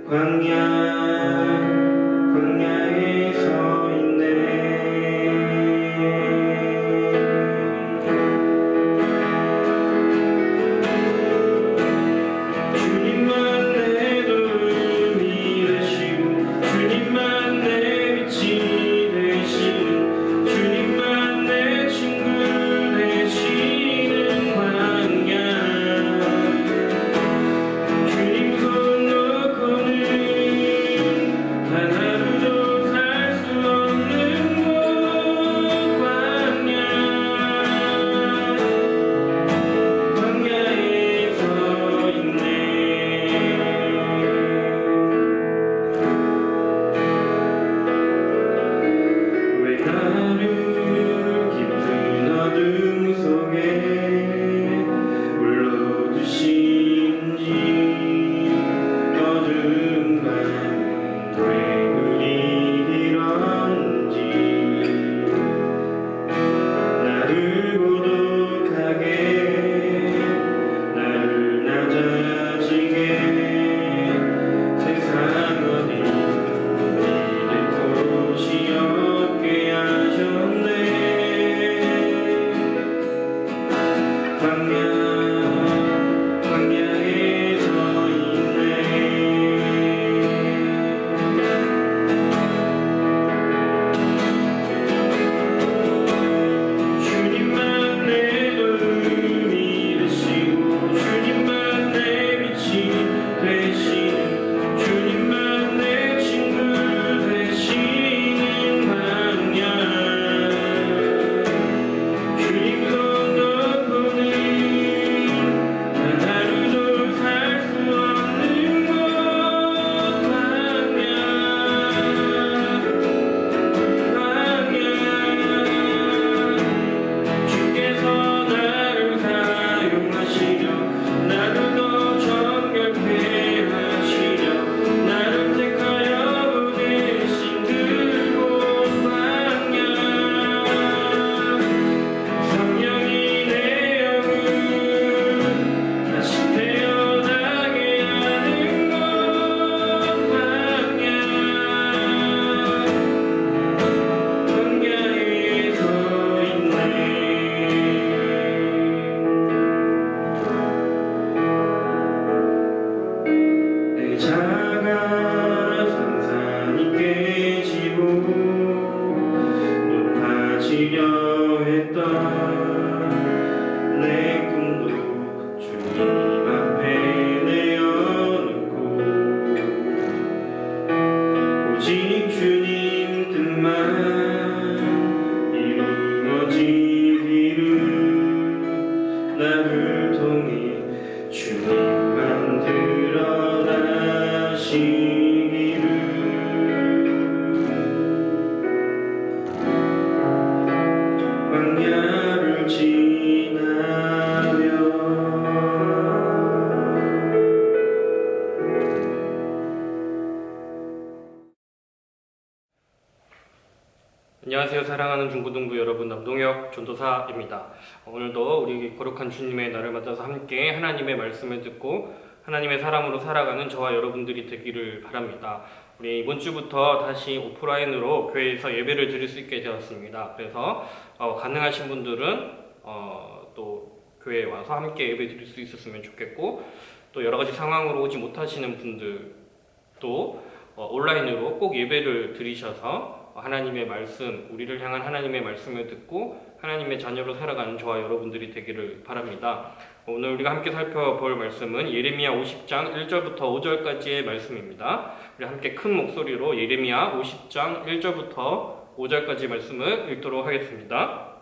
광야에 서 있네. 주님만 내 도움이 되시고 주님만 내 빛이 되시는 주님만 내 친구 되시는 광야. 주님 손 놓고는 단 하루도 살 수 없는 곳 광야에 서 있네. 왜 나를 깊은 어둠 속에 불러두시는지 어두운 밤 왜 그리 이런지 나를 고독하게 나를 낮아지게 세상 어디 믿을 곳이 없게 하셨네. 광야에 서 있네. 주님만 내 도움이 되시고 주님만 내 빛이 되시는 주님만 내 친구 되시는 광야. 주님 손 놓고는 단 하루도 살 수 없는 곳 주께서 나를 사용하시려 나를 더 정결케 하시려 나를 택하여 보내신 그곳 광야. 성령이 내 영을 다시 태어나게 하는 곳 광야에 서 있네. 내 자가 산산이 깨지고 높아지려 했던 내 꿈도 주님 앞에 내어놓고 오직 주님 뜻만 이루어지기를 나를 통해 주님 만들어 가시기를. 광야를 지나며 안녕하세요. 사랑하는 중고등부 여러분, 남동혁 전도사입니다. 오늘도 우리 거룩한 주님의 날을 맞아서 함께 하나님의 말씀을 듣고 하나님의 사람으로 살아가는 저와 여러분들이 되기를 바랍니다. 우리 이번 주부터 다시 오프라인으로 교회에서 예배를 드릴 수 있게 되었습니다. 그래서 가능하신 분들은 또 교회에 와서 함께 예배 드릴 수 있었으면 좋겠고, 또 여러 가지 상황으로 오지 못하시는 분들도 온라인으로 꼭 예배를 드리셔서 하나님의 말씀, 우리를 향한 하나님의 말씀을 듣고 하나님의 자녀로 살아가는 저와 여러분들이 되기를 바랍니다. 오늘 우리가 함께 살펴볼 말씀은 예레미야 50장 1절부터 5절까지의 말씀입니다. 우리 함께 큰 목소리로 예레미야 50장 1절부터 5절까지 말씀을 읽도록 하겠습니다.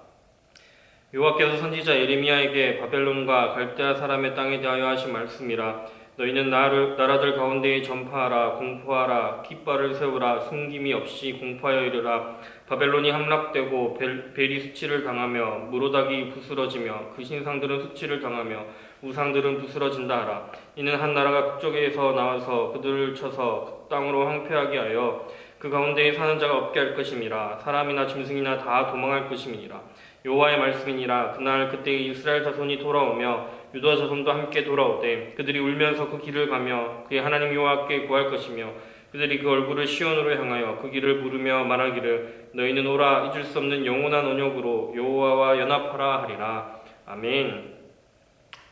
여호와께서 선지자 예레미야에게 바벨론과 갈대아 사람의 땅에 대하여 하신 말씀이라. 너희는 나라들 가운데에 전파하라. 공포하라. 깃발을 세우라. 숨김이 없이 공포하여 이르라. 바벨론이 함락되고 벨이 수치를 당하며 무로닥이 부스러지며 그 신상들은 수치를 당하며 우상들은 부스러진다 하라. 이는 한 나라가 북쪽에서 나와서 그들을 쳐서 그 땅으로 황폐하게 하여 그 가운데에 사는 자가 없게 할 것임이라. 사람이나 짐승이나 다 도망할 것임이니라. 여호와의 말씀이니라. 그날 그때 이스라엘 자손이 돌아오며 유다와 자손도 함께 돌아오되 그들이 울면서 그 길을 가며 그의 하나님 여호와께 구할 것이며 그들이 그 얼굴을 시온으로 향하여 그 길을 부르며 말하기를 너희는 오라 잊을 수 없는 영원한 언약으로 여호와와 연합하라 하리라. 아멘.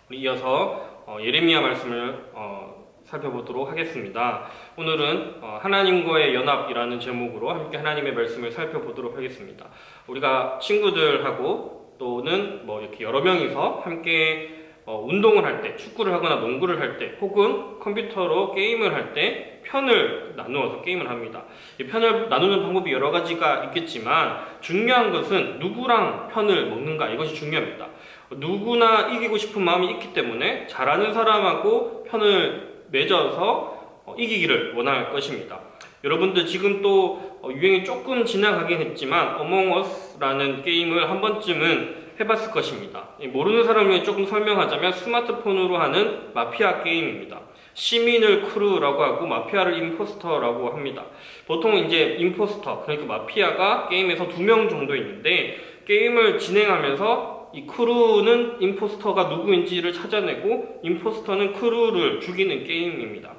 우리 이어서 예레미야 말씀을 살펴보도록 하겠습니다. 오늘은 하나님과의 연합이라는 제목으로 함께 하나님의 말씀을 살펴보도록 하겠습니다. 우리가 친구들하고 또는 이렇게 여러 명이서 함께 운동을 할 때, 축구를 하거나 농구를 할 때, 혹은 컴퓨터로 게임을 할 때 편을 나누어서 게임을 합니다. 이 편을 나누는 방법이 여러 가지가 있겠지만 중요한 것은 누구랑 편을 먹는가, 이것이 중요합니다. 누구나 이기고 싶은 마음이 있기 때문에 잘하는 사람하고 편을 맺어서 이기기를 원할 것입니다. 여러분들 지금 또 유행이 조금 지나가긴 했지만 어몽어스라는 게임을 한 번쯤은 해봤을 것입니다. 모르는 사람을 위해 조금 설명하자면 스마트폰으로 하는 마피아 게임입니다. 시민을 크루라고 하고 마피아를 임포스터라고 합니다. 보통 이제 임포스터, 그러니까 마피아가 게임에서 2명 정도 있는데 게임을 진행하면서 이 크루는 임포스터가 누구인지를 찾아내고 임포스터는 크루를 죽이는 게임입니다.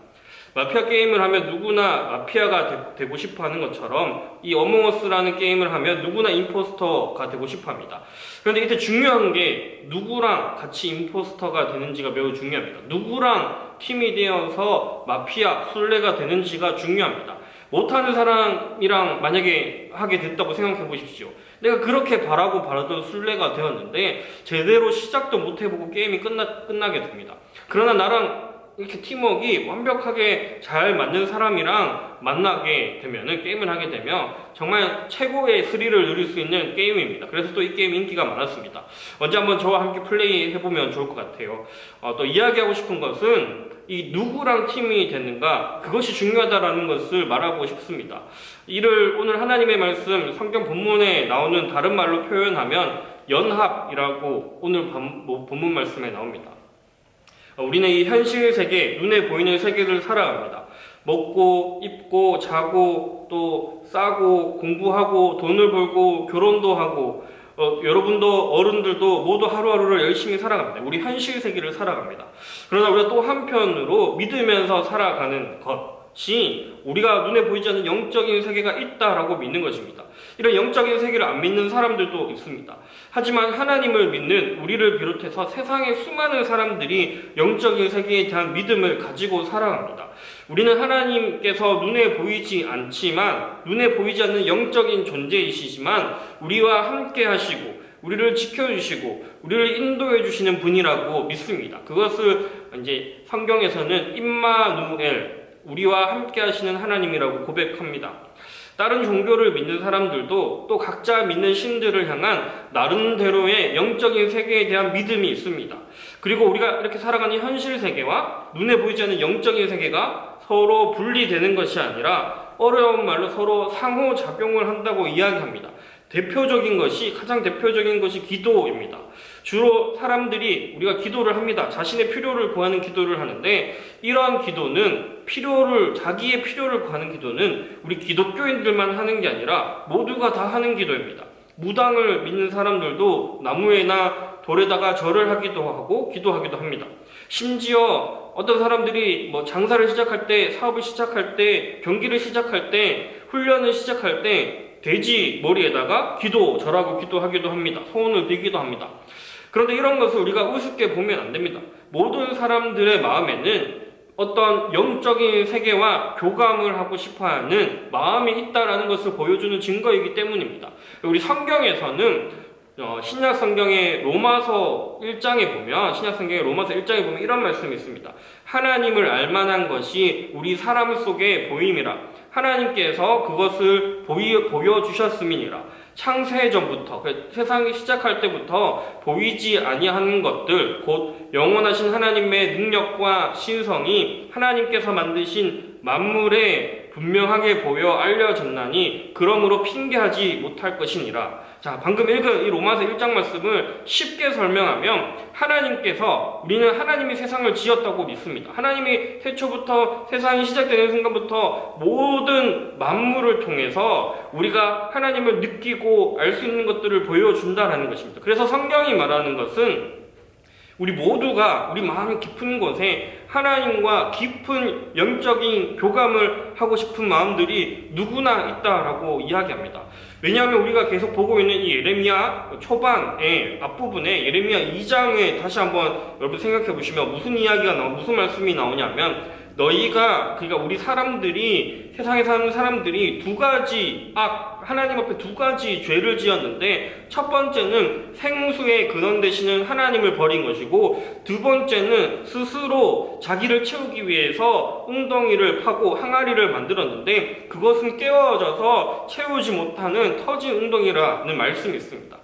마피아 게임을 하면 누구나 마피아가 되고 싶어 하는 것처럼 이 어몽어스라는 게임을 하면 누구나 임포스터가 되고 싶어 합니다. 그런데 이때 중요한 게 누구랑 같이 임포스터가 되는지가 매우 중요합니다. 누구랑 팀이 되어서 마피아, 술래가 되는지가 중요합니다. 못하는 사람이랑 만약에 하게 됐다고 생각해 보십시오. 내가 그렇게 바라던 술래가 되었는데 제대로 시작도 못 해보고 게임이 끝나게 됩니다. 그러나 나랑 이렇게 팀워크가 완벽하게 잘 맞는 사람이랑 만나게 되면은 게임을 하게 되면 정말 최고의 스릴을 누릴 수 있는 게임입니다. 그래서 또 이 게임 인기가 많았습니다. 언제 한번 저와 함께 플레이 해보면 좋을 것 같아요. 또 이야기하고 싶은 것은 이 누구랑 팀이 되는가, 그것이 중요하다라는 것을 말하고 싶습니다. 이를 오늘 하나님의 말씀 성경 본문에 나오는 다른 말로 표현하면 연합이라고 오늘 본문 말씀에 나옵니다. 우리는 이 현실 세계, 눈에 보이는 세계를 살아갑니다. 먹고, 입고, 자고, 또 싸고, 공부하고, 돈을 벌고, 결혼도 하고, 여러분도 어른들도 모두 하루하루를 열심히 살아갑니다. 우리 현실 세계를 살아갑니다. 그러나 우리가 또 한편으로 믿으면서 살아가는 것이 우리가 눈에 보이지 않는 영적인 세계가 있다라고 믿는 것입니다. 이런 영적인 세계를 안 믿는 사람들도 있습니다. 하지만 하나님을 믿는 우리를 비롯해서 세상의 수많은 사람들이 영적인 세계에 대한 믿음을 가지고 살아갑니다. 우리는 하나님께서 눈에 보이지 않지만, 눈에 보이지 않는 영적인 존재이시지만 우리와 함께 하시고 우리를 지켜주시고 우리를 인도해 주시는 분이라고 믿습니다. 그것을 이제 성경에서는 임마누엘, 우리와 함께 하시는 하나님이라고 고백합니다. 다른 종교를 믿는 사람들도 또 각자 믿는 신들을 향한 나름대로의 영적인 세계에 대한 믿음이 있습니다. 그리고 우리가 이렇게 살아가는 현실 세계와 눈에 보이지 않는 영적인 세계가 서로 분리되는 것이 아니라 어려운 말로 서로 상호작용을 한다고 이야기합니다. 가장 대표적인 것이 기도입니다. 주로 사람들이 우리가 기도를 합니다. 자신의 필요를 구하는 기도를 하는데 이러한 기도는 자기의 필요를 구하는 기도는 우리 기독교인들만 하는 게 아니라 모두가 다 하는 기도입니다. 무당을 믿는 사람들도 나무에나 돌에다가 절을 하기도 하고 기도하기도 합니다. 심지어 어떤 사람들이 장사를 시작할 때, 사업을 시작할 때, 경기를 시작할 때, 훈련을 시작할 때 돼지 머리에다가 절하고 기도하기도 합니다. 소원을 빌기도 합니다. 그런데 이런 것을 우리가 우습게 보면 안 됩니다. 모든 사람들의 마음에는 어떤 영적인 세계와 교감을 하고 싶어하는 마음이 있다라는 것을 보여주는 증거이기 때문입니다. 우리 성경에서는 신약 성경의 로마서 1장에 보면 이런 말씀이 있습니다. 하나님을 알만한 것이 우리 사람 속에 보임이라. 하나님께서 그것을 보여주셨음이니라. 창세 전부터, 세상이 시작할 때부터 보이지 아니하는 것들, 곧 영원하신 하나님의 능력과 신성이 하나님께서 만드신 만물에 분명하게 보여 알려졌나니 그러므로 핑계하지 못할 것이니라. 자, 방금 읽은 이 로마서 1장 말씀을 쉽게 설명하면 우리는 하나님이 세상을 지었다고 믿습니다. 하나님이 태초부터 세상이 시작되는 순간부터 모든 만물을 통해서 우리가 하나님을 느끼고 알 수 있는 것들을 보여준다라는 것입니다. 그래서 성경이 말하는 것은 우리 모두가 우리 마음 깊은 곳에 하나님과 깊은 영적인 교감을 하고 싶은 마음들이 누구나 있다라고 이야기합니다. 왜냐하면 우리가 계속 보고 있는 이 예레미야 초반의 앞부분에 예레미야 2장에 다시 한번 여러분 생각해 보시면 무슨 이야기가 무슨 말씀이 나오냐면 너희가, 그러니까 우리 사람들이, 세상에 사는 사람들이 두 가지 하나님 앞에 두 가지 죄를 지었는데, 첫 번째는 생수의 근원 되시는 하나님을 버린 것이고, 두 번째는 스스로 자기를 채우기 위해서 웅덩이를 파고 항아리를 만들었는데, 그것은 깨어져서 채우지 못하는 터진 웅덩이라는 말씀이 있습니다.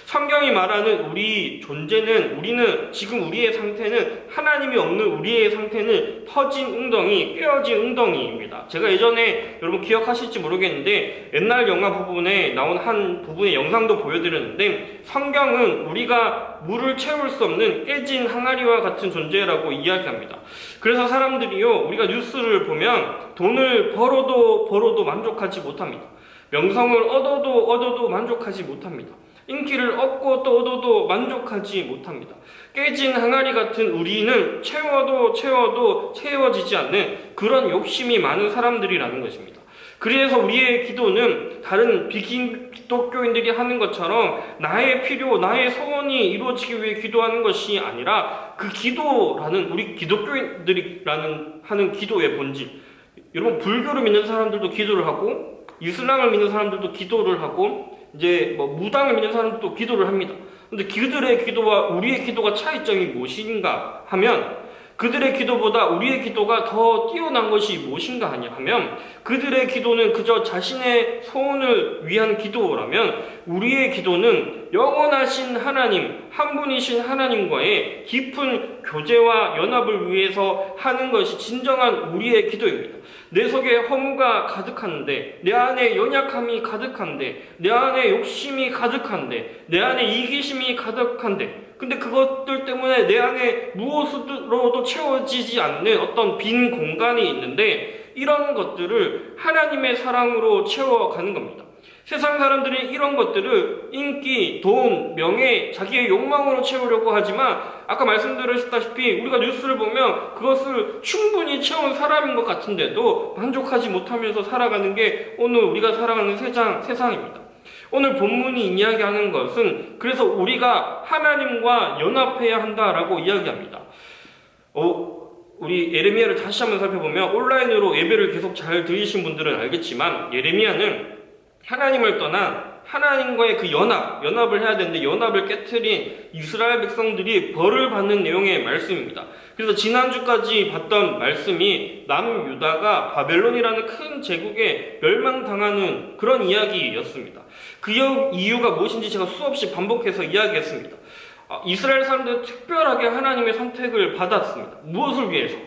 성경이 말하는 우리 존재는, 우리는 지금 우리의 상태는, 하나님이 없는 우리의 상태는 터진 웅덩이, 깨어진 웅덩이입니다. 제가 예전에 여러분 기억하실지 모르겠는데 옛날 영화 부분에 나온 한 부분의 영상도 보여드렸는데, 성경은 우리가 물을 채울 수 없는 깨진 항아리와 같은 존재라고 이야기합니다. 그래서 사람들이요, 우리가 뉴스를 보면 돈을 벌어도 만족하지 못합니다. 명성을 얻어도 만족하지 못합니다. 인기를 얻고 또 얻어도 만족하지 못합니다. 깨진 항아리 같은 우리는 채워도 채워지지 않는 그런 욕심이 많은 사람들이라는 것입니다. 그래서 우리의 기도는 다른 비기독교인들이 하는 것처럼 나의 필요, 나의 소원이 이루어지기 위해 기도하는 것이 아니라 그 기도라는, 우리 기독교인들이라는 하는 기도의 본질. 여러분, 불교를 믿는 사람들도 기도를 하고, 이슬람을 믿는 사람들도 기도를 하고, 이제 무당을 믿는 사람들도 기도를 합니다. 근데 그들의 기도와 우리의 기도가 차이점이 무엇인가 하면, 그들의 기도보다 우리의 기도가 더 뛰어난 것이 무엇인가 하면, 그들의 기도는 그저 자신의 소원을 위한 기도라면, 우리의 기도는 영원하신 하나님, 한 분이신 하나님과의 깊은 교제와 연합을 위해서 하는 것이 진정한 우리의 기도입니다. 내 속에 허무가 가득한데, 내 안에 연약함이 가득한데, 내 안에 욕심이 가득한데, 내 안에 이기심이 가득한데, 근데 그것들 때문에 내 안에 무엇으로도 채워지지 않는 어떤 빈 공간이 있는데, 이런 것들을 하나님의 사랑으로 채워가는 겁니다. 세상 사람들이 이런 것들을 인기, 돈, 명예, 자기의 욕망으로 채우려고 하지만, 아까 말씀드렸다시피 우리가 뉴스를 보면 그것을 충분히 채운 사람인 것 같은데도 만족하지 못하면서 살아가는 게 오늘 우리가 살아가는 세상입니다. 오늘 본문이 이야기하는 것은 그래서 우리가 하나님과 연합해야 한다라고 이야기합니다. 우리 예레미야를 다시 한번 살펴보면, 온라인으로 예배를 계속 잘 들으신 분들은 알겠지만, 예레미야는 하나님을 떠난 하나님과의 그 연합을 해야 되는데, 연합을 깨트린 이스라엘 백성들이 벌을 받는 내용의 말씀입니다. 그래서 지난주까지 봤던 말씀이 남유다가 바벨론이라는 큰 제국에 멸망당하는 그런 이야기였습니다. 그 이유가 무엇인지 제가 수없이 반복해서 이야기했습니다. 이스라엘 사람들은 특별하게 하나님의 선택을 받았습니다. 무엇을 위해서?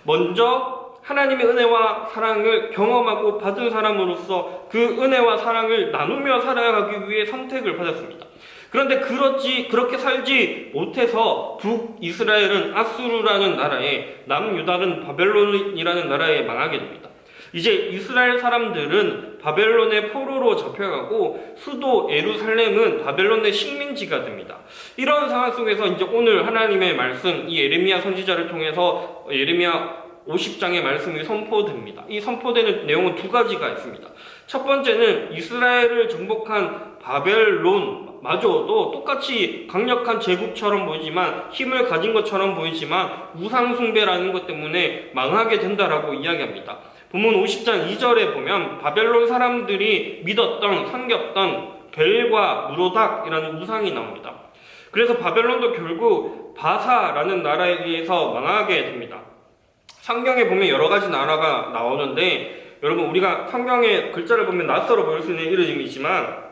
먼저 하나님의 은혜와 사랑을 경험하고 받은 사람으로서 그 은혜와 사랑을 나누며 살아가기 위해 선택을 받았습니다. 그런데 그렇게 살지 못해서 북이스라엘은 아수르라는 나라에, 남유다는 바벨론이라는 나라에 망하게 됩니다. 이제 이스라엘 사람들은 바벨론의 포로로 잡혀가고 수도 예루살렘은 바벨론의 식민지가 됩니다. 이런 상황 속에서 이제 오늘 하나님의 말씀, 이 예레미야 선지자를 통해서 예레미야 50장의 말씀이 선포됩니다. 이 선포되는 내용은 두 가지가 있습니다. 첫 번째는 이스라엘을 정복한 바벨론마저도 똑같이 강력한 제국처럼 보이지만, 힘을 가진 것처럼 보이지만 우상숭배라는 것 때문에 망하게 된다라고 이야기합니다. 본문 50장 2절에 보면 바벨론 사람들이 믿었던, 섬겼던 벨과 무로닥이라는 우상이 나옵니다. 그래서 바벨론도 결국 바사라는 나라에 의해서 망하게 됩니다. 성경에 보면 여러 가지 나라가 나오는데, 여러분 우리가 성경의 글자를 보면 낯설어 보일 수 있는 이름이지만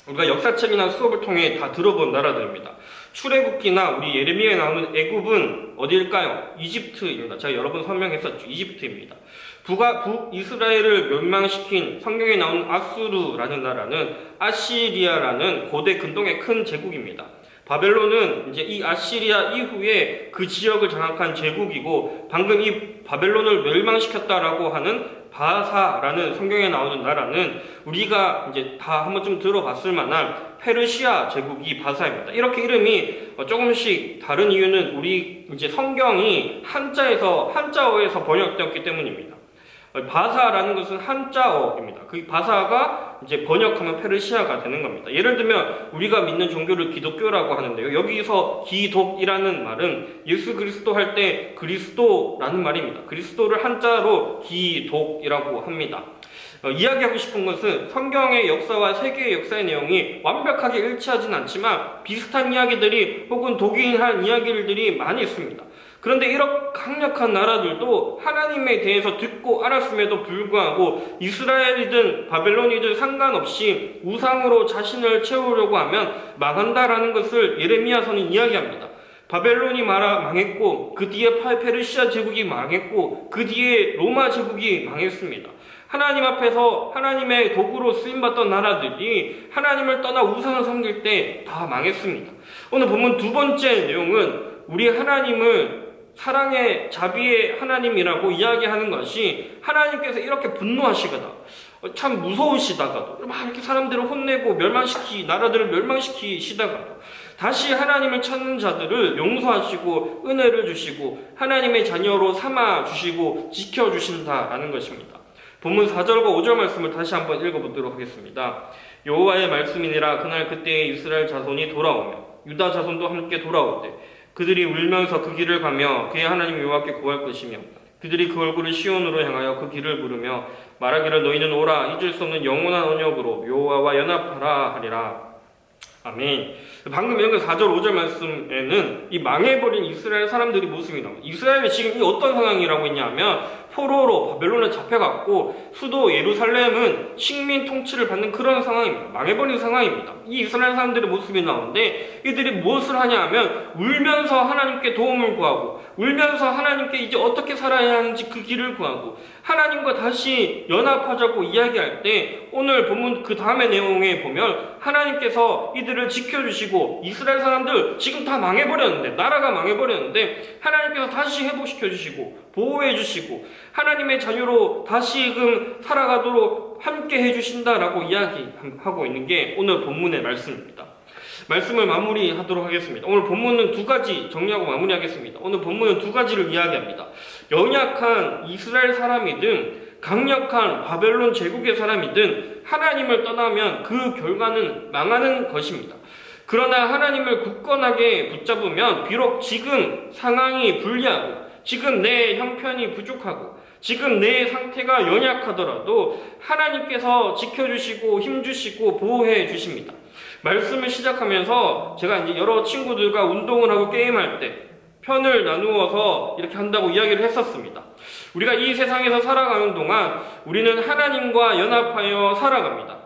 우리가 역사책이나 수업을 통해 다 들어본 나라들입니다. 출애굽기나 우리 예레미야에 나오는 애굽은 어디일까요? 이집트입니다. 제가 여러 번 설명했었죠. 이집트입니다. 북이스라엘을 멸망시킨 성경에 나오는 아수르라는 나라는 아시리아라는 고대 근동의 큰 제국입니다. 바벨론은 이제 이 아시리아 이후에 그 지역을 장악한 제국이고, 방금 이 바벨론을 멸망시켰다라고 하는 바사라는 성경에 나오는 나라는 우리가 이제 다 한 번쯤 들어봤을 만한 페르시아 제국이 바사입니다. 이렇게 이름이 조금씩 다른 이유는 우리 이제 성경이 한자어에서 번역되었기 때문입니다. 바사라는 것은 한자어입니다. 그 바사가 이제 번역하면 페르시아가 되는 겁니다. 예를 들면 우리가 믿는 종교를 기독교라고 하는데요. 여기서 기독이라는 말은 예수 그리스도 할 때 그리스도라는 말입니다. 그리스도를 한자로 기독이라고 합니다. 이야기하고 싶은 것은 성경의 역사와 세계의 역사의 내용이 완벽하게 일치하진 않지만 비슷한 이야기들이 혹은 동일한 이야기들이 많이 있습니다. 그런데 이렇게 강력한 나라들도 하나님에 대해서 듣고 알았음에도 불구하고 이스라엘이든 바벨론이든 상관없이 우상으로 자신을 채우려고 하면 망한다라는 것을 예레미야서는 이야기합니다. 바벨론이 망했고 그 뒤에 페르시아 제국이 망했고 그 뒤에 로마 제국이 망했습니다. 하나님 앞에서 하나님의 도구로 쓰임받던 나라들이 하나님을 떠나 우상을 섬길 때 다 망했습니다. 오늘 본문 두 번째 내용은 우리 하나님을 사랑의 자비의 하나님이라고 이야기하는 것이 하나님께서 이렇게 분노하시거나 참 무서우시다가도 막 이렇게 사람들을 혼내고 나라들을 멸망시키시다가도 다시 하나님을 찾는 자들을 용서하시고 은혜를 주시고 하나님의 자녀로 삼아주시고 지켜주신다라는 것입니다. 본문 4절과 5절 말씀을 다시 한번 읽어보도록 하겠습니다. 여호와의 말씀이니라. 그날 그때에 이스라엘 자손이 돌아오며 유다 자손도 함께 돌아오되 그들이 울면서 그 길을 가며 그의 하나님 여호와께 구할 것이며 그들이 그 얼굴을 시온으로 향하여 그 길을 부르며 말하기를 너희는 오라 잊을 수 없는 영원한 언약으로 여호와와 연합하라 하리라. 아멘. 방금 읽은 4절 5절 말씀에는 이 망해버린 이스라엘 사람들이 모습이 나옵니다. 이스라엘이 지금 이 어떤 상황이라고 했냐면 포로로 바벨론에 잡혀갔고 수도 예루살렘은 식민 통치를 받는 그런 상황입니다. 망해버린 상황입니다. 이 이스라엘 사람들의 모습이 나오는데 이들이 무엇을 하냐 하면 울면서 하나님께 도움을 구하고 울면서 하나님께 이제 어떻게 살아야 하는지 그 길을 구하고 하나님과 다시 연합하자고 이야기할 때 오늘 본문 그 다음의 내용에 보면 하나님께서 이들을 지켜주시고 이스라엘 사람들 지금 다 망해버렸는데 나라가 망해버렸는데 하나님께서 다시 회복시켜주시고 보호해주시고 하나님의 자녀로 다시금 살아가도록 함께 해주신다라고 이야기하고 있는 게 오늘 본문의 말씀입니다. 말씀을 마무리하도록 하겠습니다. 오늘 본문은 두 가지 정리하고 마무리하겠습니다. 오늘 본문은 두 가지를 이야기합니다. 연약한 이스라엘 사람이든 강력한 바벨론 제국의 사람이든 하나님을 떠나면 그 결과는 망하는 것입니다. 그러나 하나님을 굳건하게 붙잡으면 비록 지금 상황이 불리하고 지금 내 형편이 부족하고 지금 내 상태가 연약하더라도 하나님께서 지켜주시고 힘주시고 보호해 주십니다. 말씀을 시작하면서 제가 이제 여러 친구들과 운동을 하고 게임할 때 편을 나누어서 이렇게 한다고 이야기를 했었습니다. 우리가 이 세상에서 살아가는 동안 우리는 하나님과 연합하여 살아갑니다.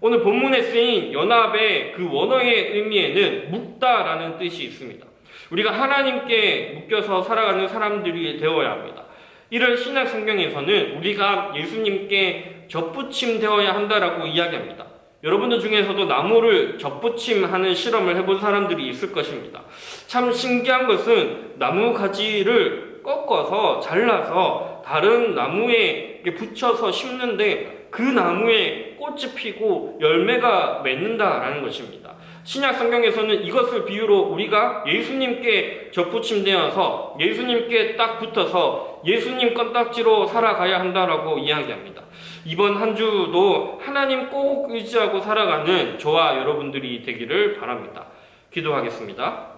오늘 본문에 쓰인 연합의 그 원어의 의미에는 묶다라는 뜻이 있습니다. 우리가 하나님께 묶여서 살아가는 사람들이 되어야 합니다. 이를 신약 성경에서는 우리가 예수님께 접붙임 되어야 한다라고 이야기합니다. 여러분들 중에서도 나무를 접붙임하는 실험을 해본 사람들이 있을 것입니다. 참 신기한 것은 나무 가지를 꺾어서 잘라서 다른 나무에 붙여서 심는데 그 나무에 꽃이 피고 열매가 맺는다라는 것입니다. 신약 성경에서는 이것을 비유로 우리가 예수님께 접붙임되어서 예수님께 딱 붙어서 예수님 껌딱지로 살아가야 한다라고 이야기합니다. 이번 한 주도 하나님 꼭 의지하고 살아가는 저와 여러분들이 되기를 바랍니다. 기도하겠습니다.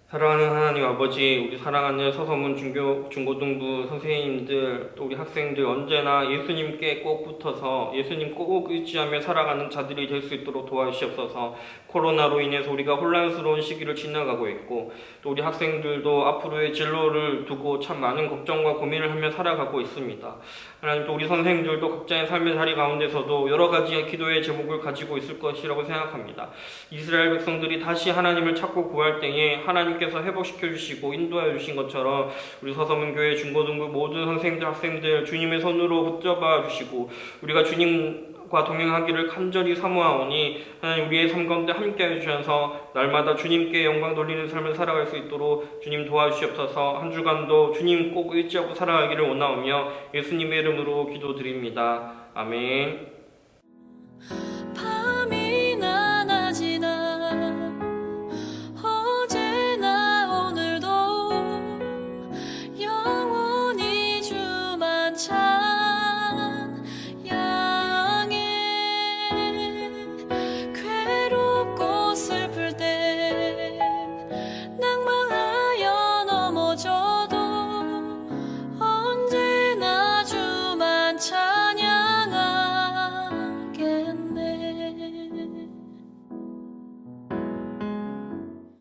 사랑하는 하나님 아버지, 우리 사랑하는 서서문 중고등부 선생님들, 또 우리 학생들 언제나 예수님께 꼭 붙어서 예수님 꼭 의지하며 살아가는 자들이 될 수 있도록 도와주시옵소서. 코로나로 인해서 우리가 혼란스러운 시기를 지나가고 있고 또 우리 학생들도 앞으로의 진로를 두고 참 많은 걱정과 고민을 하며 살아가고 있습니다. 하나님, 또 우리 선생님들도 각자의 삶의 자리 가운데서도 여러 가지의 기도의 제목을 가지고 있을 것이라고 생각합니다. 이스라엘 백성들이 다시 하나님을 찾고 구할 때에 하나님께서 회복시켜 주시고 인도하여 주신 것처럼 우리 서서문교회 중고등부 모든 선생님들, 학생들 주님의 손으로 붙잡아 주시고 우리가 주님 과 동행하기를 간절히 사모하오니 하나님 우리의 삶 가운데 함께해 주셔서 날마다 주님께 영광 돌리는 삶을 살아갈 수 있도록 주님 도와주시옵소서. 한 주간도 주님 꼭 의지하고 살아가기를 원하오며 예수님의 이름으로 기도드립니다. 아멘.